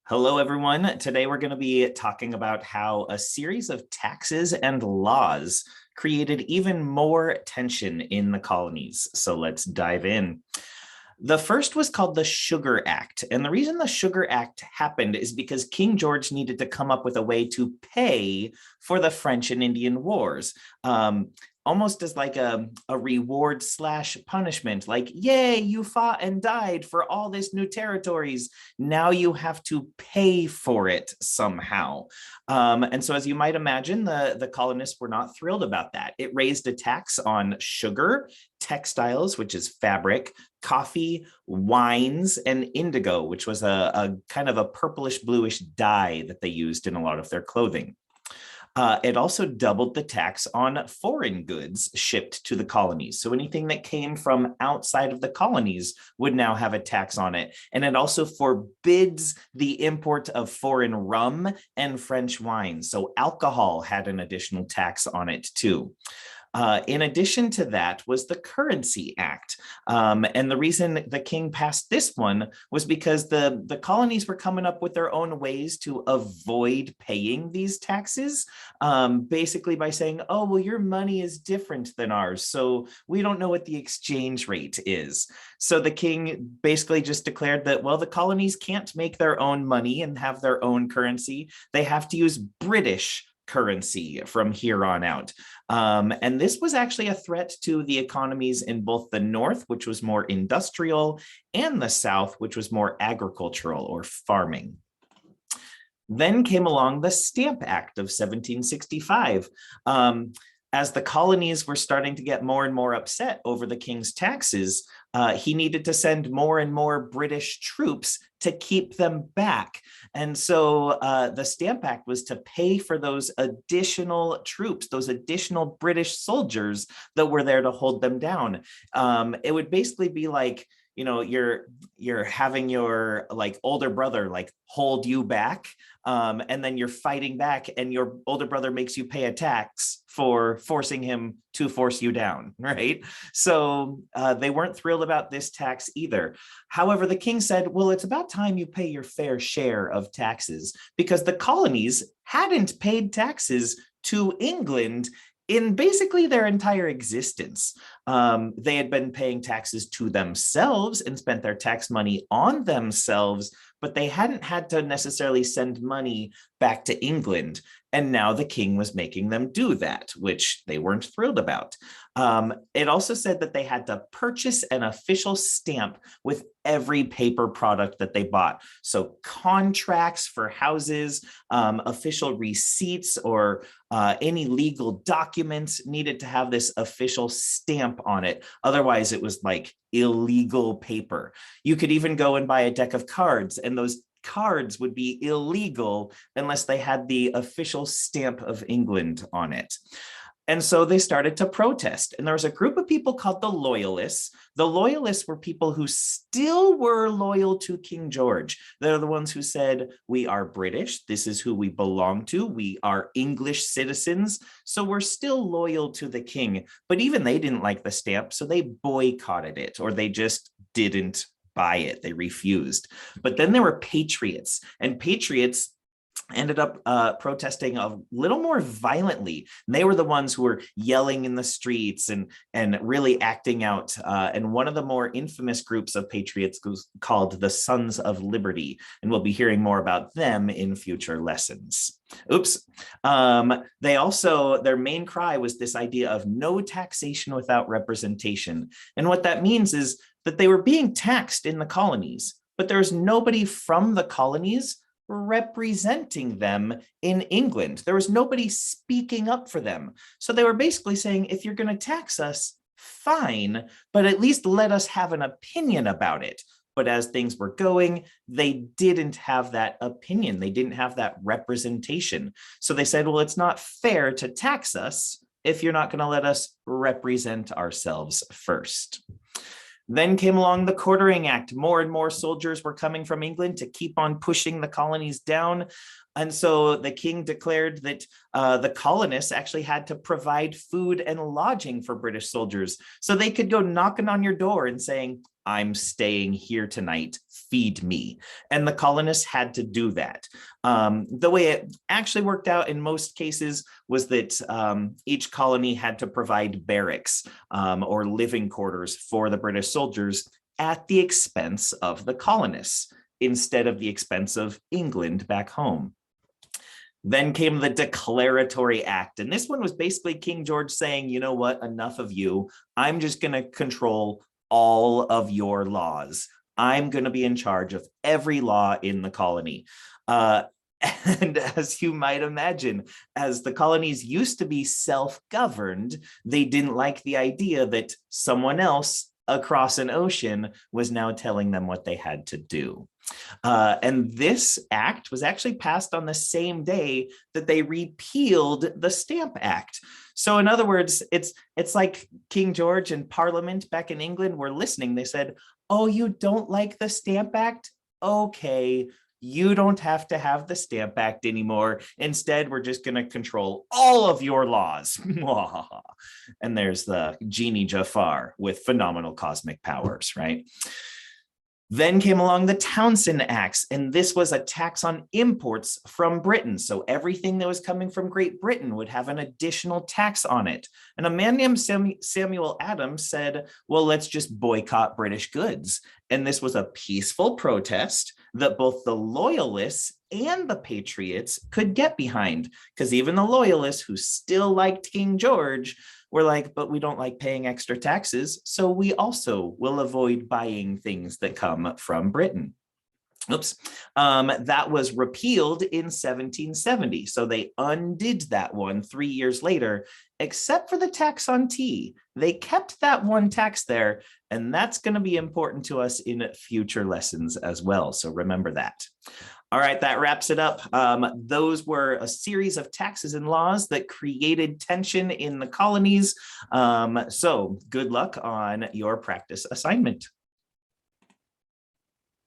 Hello, everyone. Today we're going to be talking about how a series of taxes and laws created even more tension in the colonies. So let's dive in. The first was called the Sugar Act. And the reason the Sugar Act happened is because King George needed to come up with a way to pay for the French and Indian Wars. Almost as like a reward slash punishment, like, yay, you fought and died for all this new territories. Now you have to pay for it somehow. And so as you might imagine, the colonists were not thrilled about that. It raised a tax on sugar, textiles, which is fabric, coffee, wines, and indigo, which was a kind of a purplish bluish dye that they used in a lot of their clothing. It also doubled the tax on foreign goods shipped to the colonies. So anything that came from outside of the colonies would now have a tax on it. And it also forbids the import of foreign rum and French wine. So alcohol had an additional tax on it too. In addition to that was the Currency Act. And the reason the king passed this one was because the colonies were coming up with their own ways to avoid paying these taxes, basically by saying, oh, well, your money is different than ours, so we don't know what the exchange rate is. So the king basically just declared that, well, the colonies can't make their own money and have their own currency. They have to use British currency from here on out. And this was actually a threat to the economies in both the North, which was more industrial, and the South, which was more agricultural or farming. Then came along the Stamp Act of 1765. As the colonies were starting to get more and more upset over the king's taxes, he needed to send more and more British troops to keep them back. And so the Stamp Act was to pay for those additional troops, those additional British soldiers that were there to hold them down. It would basically be like, you know, you're having your like older brother like hold you back, and then you're fighting back, and your older brother makes you pay a tax for forcing him to force you down, right? So they weren't thrilled about this tax either. However, the king said, well, it's about time you pay your fair share of taxes, because the colonies hadn't paid taxes to England in basically their entire existence. They had been paying taxes to themselves and spent their tax money on themselves, but they hadn't had to necessarily send money back to England. And now the king was making them do that, which they weren't thrilled about. It also said that they had to purchase an official stamp with every paper product that they bought. So contracts for houses, official receipts, or any legal documents needed to have this official stamp on it. Otherwise, it was like illegal paper. You could even go and buy a deck of cards, and those cards would be illegal unless they had the official stamp of England on it. And so they started to protest. And there was a group of people called the Loyalists. The Loyalists were people who still were loyal to King George. They're the ones who said, we are British. This is who we belong to. We are English citizens. So we're still loyal to the king. But even they didn't like the stamp, so they boycotted it, or they just didn't buy it. They refused. But then there were patriots, and patriots ended up protesting a little more violently. And they were the ones who were yelling in the streets and really acting out. And one of the more infamous groups of patriots was called the Sons of Liberty. And we'll be hearing more about them in future lessons. Oops. They also, their main cry was this idea of no taxation without representation. And what that means is that they were being taxed in the colonies, but there was nobody from the colonies representing them in England. There was nobody speaking up for them. So they were basically saying, if you're going to tax us, fine, but at least let us have an opinion about it. But as things were going, they didn't have that opinion. They didn't have that representation. So they said, well, it's not fair to tax us if you're not going to let us represent ourselves first. Then came along the Quartering Act. More and more soldiers were coming from England to keep on pushing the colonies down. And so the king declared that the colonists actually had to provide food and lodging for British soldiers so they could go knocking on your door and saying, I'm staying here tonight, feed me. And the colonists had to do that. The way it actually worked out in most cases was that each colony had to provide barracks or living quarters for the British soldiers at the expense of the colonists, instead of the expense of England back home. Then came the Declaratory Act. And this one was basically King George saying, you know what, enough of you. I'm just going to control all of your laws. I'm going to be in charge of every law in the colony. And as you might imagine, as the colonies used to be self-governed, they didn't like the idea that someone else across an ocean was now telling them what they had to do. And this act was actually passed on the same day that they repealed the Stamp Act. So in other words, it's like King George and Parliament back in England were listening. They said, oh, you don't like the Stamp Act? Okay, you don't have to have the Stamp Act anymore. Instead, we're just going to control all of your laws. And there's the Genie Jafar with phenomenal cosmic powers, right? Then came along the Townshend Acts, and this was a tax on imports from Britain. So everything that was coming from Great Britain would have an additional tax on it. And a man named Samuel Adams said, well, let's just boycott British goods. And this was a peaceful protest that both the loyalists and the patriots could get behind, because even the loyalists who still liked King George were like, but we don't like paying extra taxes, so we also will avoid buying things that come from Britain. Oops, that was repealed in 1770. So they undid that one 3 years later, except for the tax on tea. They kept that one tax there, and that's going to be important to us in future lessons as well. So remember that. All right, that wraps it up. Those were a series of taxes and laws that created tension in the colonies. So good luck on your practice assignment.